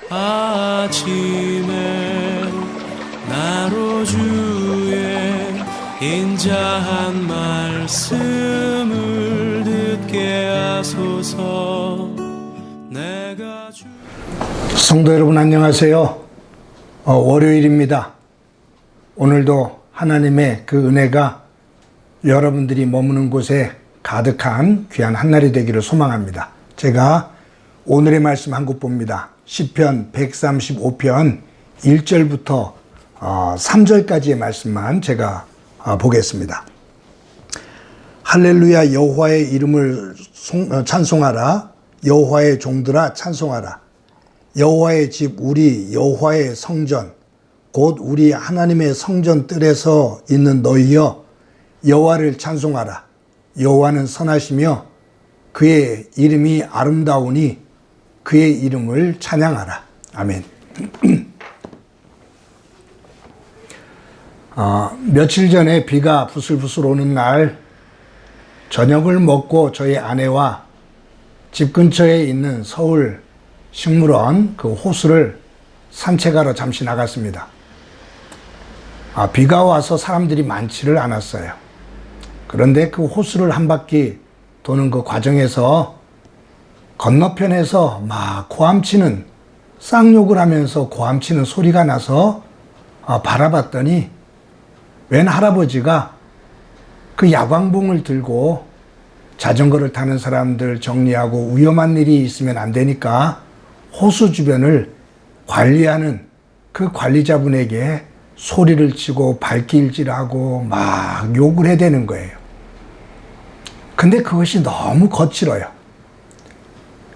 아침에 나로 주의 인자한 말씀을 듣게 하소서. 내가 성도 여러분 안녕하세요. 월요일입니다. 오늘도 하나님의 그 은혜가 여러분들이 머무는 곳에 가득한 귀한 한날이 되기를 소망합니다. 제가 오늘의 말씀 한 곳 봅니다. 시편 135편 1절부터 3절까지의 말씀만 제가 보겠습니다. 할렐루야, 여호와의 이름을 찬송하라. 여호와의 종들아 찬송하라. 여호와의 집, 우리 여호와의 성전, 곧 우리 하나님의 성전 뜰에서 있는 너희여, 여호와를 찬송하라. 여호와는 선하시며 그의 이름이 아름다우니 그의 이름을 찬양하라. 아멘. 며칠 전에 비가 부슬부슬 오는 날 저녁을 먹고 저희 아내와 집 근처에 있는 서울 식물원 그 호수를 산책하러 잠시 나갔습니다. 비가 와서 사람들이 많지를 않았어요. 그런데 그 호수를 한 바퀴 도는 그 과정에서 건너편에서 막 고함치는, 쌍욕을 하면서 고함치는 소리가 나서 바라봤더니 웬 할아버지가 그 야광봉을 들고 자전거를 타는 사람들 정리하고 위험한 일이 있으면 안 되니까 호수 주변을 관리하는 그 관리자분에게 소리를 치고 발길질하고 막 욕을 해대는 거예요. 근데 그것이 너무 거칠어요.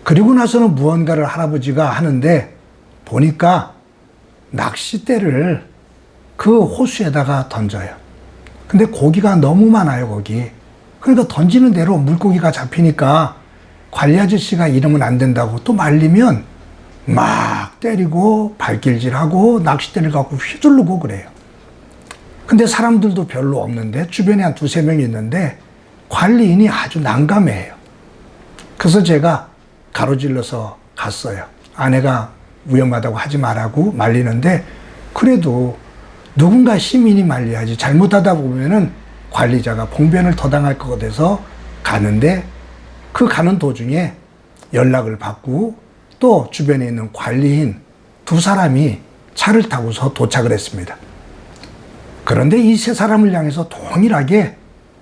그리고 나서는 무언가를 할아버지가 하는데 보니까 낚싯대를 그 호수에다가 던져요. 근데 고기가 너무 많아요, 거기. 그러니까 던지는 대로 물고기가 잡히니까 관리 아저씨가 이러면 안 된다고 또 말리면 막 때리고 발길질하고 낚싯대를 갖고 휘두르고 그래요. 근데 사람들도 별로 없는데 주변에 한 두세 명이 있는데 관리인이 아주 난감해요. 그래서 제가 가로질러서 갔어요. 아내가 위험하다고 하지 말라고 말리는데 그래도 누군가 시민이 말려야지. 잘못하다 보면은 관리자가 봉변을 더 당할 것 같아서 가는데 그 가는 도중에 연락을 받고 또 주변에 있는 관리인 두 사람이 차를 타고서 도착을 했습니다. 그런데 이 세 사람을 향해서 동일하게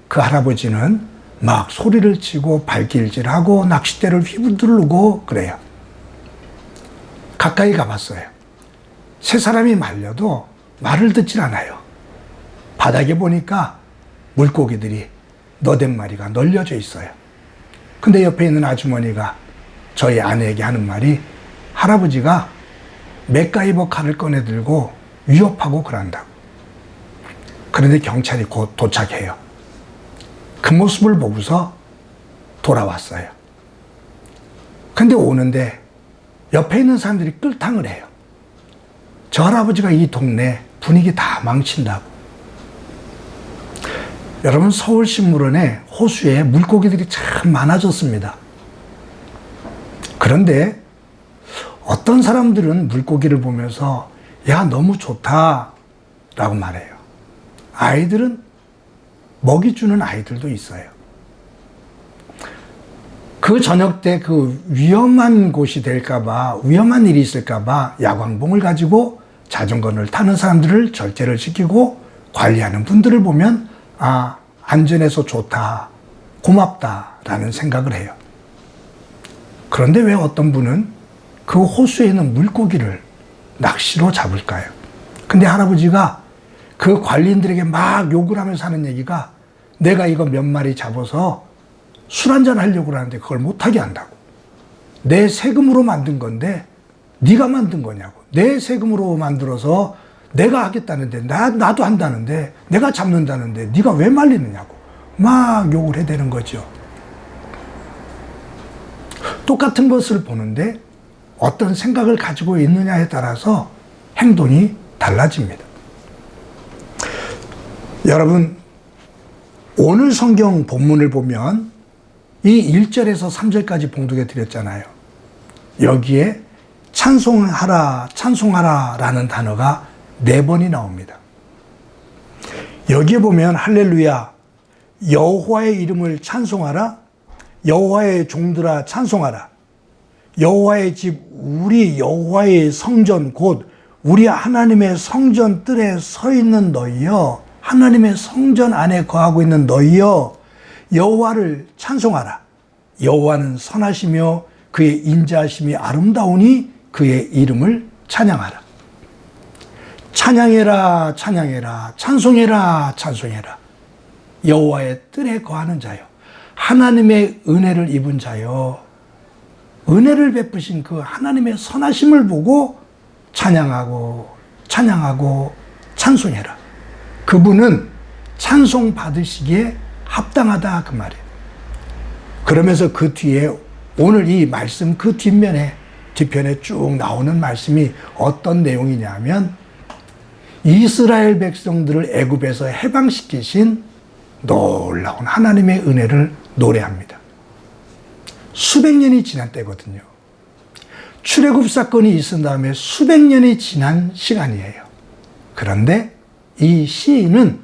그 할아버지는 막 소리를 치고 발길질하고 낚싯대를 휘두르고 그래요. 가까이 가봤어요. 세 사람이 말려도 말을 듣질 않아요. 바닥에 보니까 물고기들이 너댓 마리가 널려져 있어요. 근데 옆에 있는 아주머니가 저희 아내에게 하는 말이 할아버지가 맥가이버 칼을 꺼내 들고 위협하고 그런다고. 그런데 경찰이 곧 도착해요. 그 모습을 보고서 돌아왔어요. 근데 오는데 옆에 있는 사람들이 끌탕을 해요. 저 할아버지가 이 동네 분위기 다 망친다고. 여러분, 서울식물원에 호수에 물고기들이 참 많아졌습니다. 그런데 어떤 사람들은 물고기를 보면서 야, 너무 좋다 라고 말해요. 아이들은 먹이 주는 아이들도 있어요. 그 저녁 때 그 위험한 곳이 될까봐, 위험한 일이 있을까봐 야광봉을 가지고 자전거를 타는 사람들을 절제를 시키고 관리하는 분들을 보면 안전해서 좋다, 고맙다라는 생각을 해요. 그런데 왜 어떤 분은 그 호수에 있는 물고기를 낚시로 잡을까요? 근데 할아버지가 그 관리인들에게 막 욕을 하면서 하는 얘기가 내가 이거 몇 마리 잡아서 술 한잔 하려고 하는데 그걸 못하게 한다고. 내 세금으로 만든 건데 네가 만든 거냐고. 내 세금으로 만들어서 내가 하겠다는데 나도 한다는데 내가 잡는다는데 네가 왜 말리느냐고 막 욕을 해대는 거죠. 똑같은 것을 보는데 어떤 생각을 가지고 있느냐에 따라서 행동이 달라집니다. 여러분, 오늘 성경 본문을 보면 이 1절에서 3절까지 봉독해 드렸잖아요. 여기에 찬송하라, 찬송하라 라는 단어가 4번이 나옵니다. 여기에 보면 할렐루야, 여호와의 이름을 찬송하라, 여호와의 종들아 찬송하라, 여호와의 집, 우리 여호와의 성전, 곧 우리 하나님의 성전 뜰에 서 있는 너희여, 하나님의 성전 안에 거하고 있는 너희여, 여호와를 찬송하라. 여호와는 선하시며 그의 인자하심이 아름다우니 그의 이름을 찬양하라. 찬양해라, 찬양해라, 찬송해라, 찬송해라. 여호와의 뜰에 거하는 자여, 하나님의 은혜를 입은 자여, 은혜를 베푸신 그 하나님의 선하심을 보고 찬양하고 찬양하고 찬송해라. 그분은 찬송 받으시기에 합당하다 그 말이에요. 그러면서 그 뒤에 오늘 이 말씀 그 뒤편에 쭉 나오는 말씀이 어떤 내용이냐면 이스라엘 백성들을 애굽에서 해방시키신 놀라운 하나님의 은혜를 노래합니다. 수백 년이 지난 때거든요. 출애굽 사건이 있은 다음에 수백 년이 지난 시간이에요. 그런데 이 시인은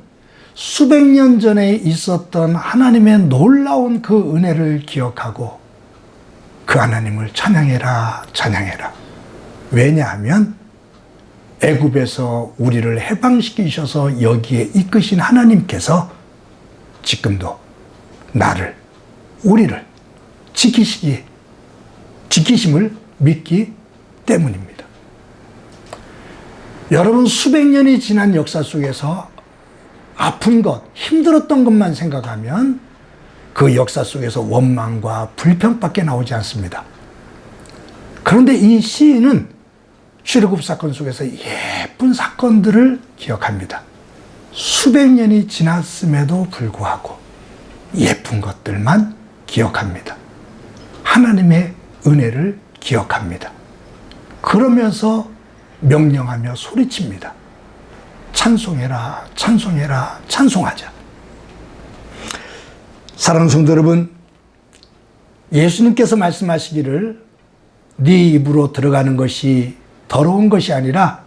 수백 년 전에 있었던 하나님의 놀라운 그 은혜를 기억하고 그 하나님을 찬양해라, 찬양해라. 왜냐하면 애굽에서 우리를 해방시키셔서 여기에 이끄신 하나님께서 지금도 나를, 우리를 지키심을 믿기 때문입니다. 여러분, 수백 년이 지난 역사 속에서 아픈 것, 힘들었던 것만 생각하면 그 역사 속에서 원망과 불평밖에 나오지 않습니다. 그런데 이 시인은 출애굽 사건 속에서 예쁜 사건들을 기억합니다. 수백 년이 지났음에도 불구하고 예쁜 것들만 기억합니다. 하나님의 은혜를 기억합니다. 그러면서 명령하며 소리칩니다. 찬송해라, 찬송해라, 찬송하자. 사랑하는 성도 여러분, 예수님께서 말씀하시기를 네 입으로 들어가는 것이 더러운 것이 아니라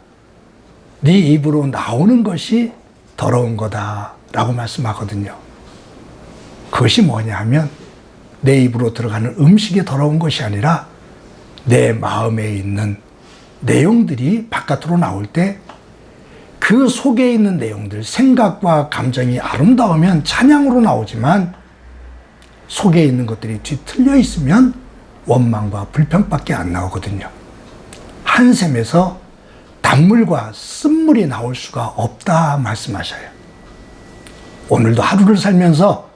네 입으로 나오는 것이 더러운 거다라고 말씀하거든요. 그것이 뭐냐 하면 내 입으로 들어가는 음식이 더러운 것이 아니라 내 마음에 있는 내용들이 바깥으로 나올 때 그 속에 있는 내용들, 생각과 감정이 아름다우면 찬양으로 나오지만 속에 있는 것들이 뒤틀려 있으면 원망과 불평밖에 안 나오거든요. 한 샘에서 단물과 쓴물이 나올 수가 없다 말씀하셔요. 오늘도 하루를 살면서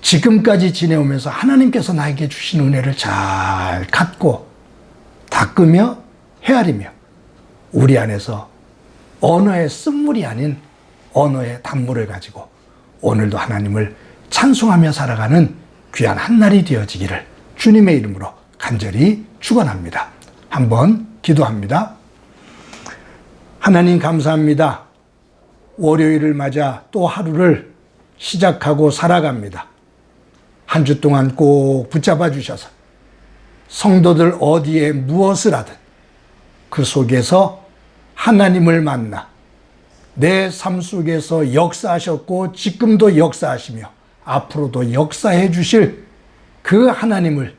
지금까지 지내오면서 하나님께서 나에게 주신 은혜를 잘 갖고 닦으며 헤아리며 우리 안에서 언어의 쓴물이 아닌 언어의 단물을 가지고 오늘도 하나님을 찬송하며 살아가는 귀한 한날이 되어지기를 주님의 이름으로 간절히 축원합니다. 한번 기도합니다. 하나님 감사합니다. 월요일을 맞아 또 하루를 시작하고 살아갑니다. 한 주 동안 꼭 붙잡아 주셔서 성도들 어디에 무엇을 하든 그 속에서 하나님을 만나 내 삶 속에서 역사하셨고 지금도 역사하시며 앞으로도 역사해 주실 그 하나님을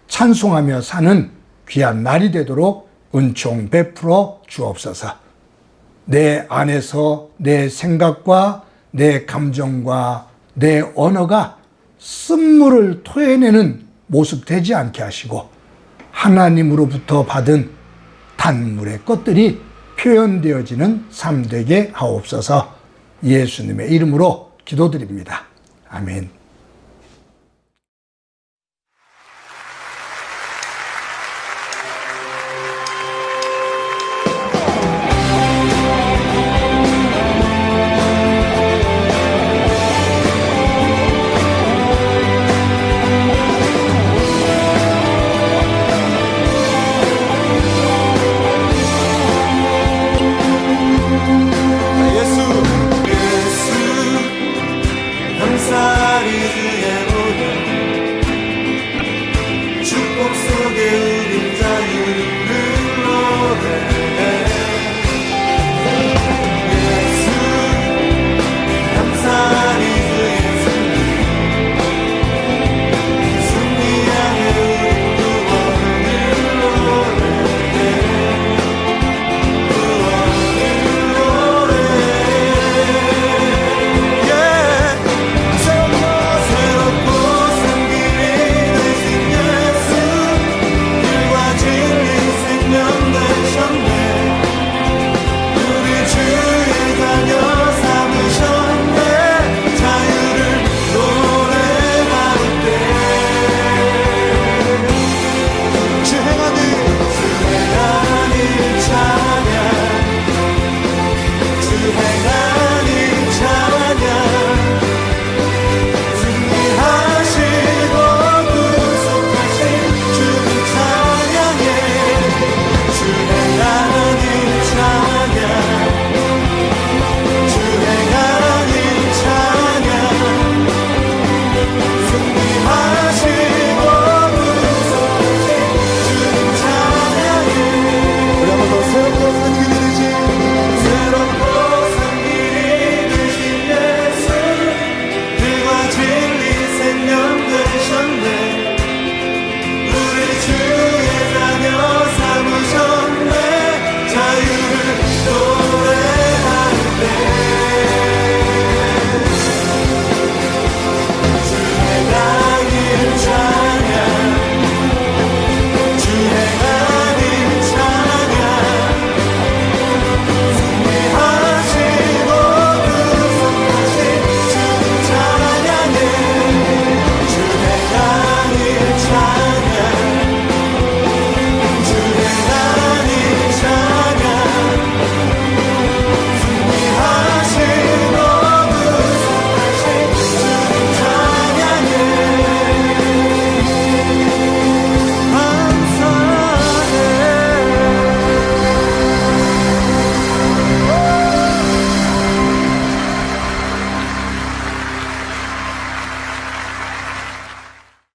찬송하며 사는 귀한 날이 되도록 은총 베풀어 주옵소서. 내 안에서 내 생각과 내 감정과 내 언어가 쓴물을 토해내는 모습 되지 않게 하시고 하나님으로부터 받은 단물의 것들이 표현되어지는 삶 되게 하옵소서. 예수님의 이름으로 기도드립니다. 아멘.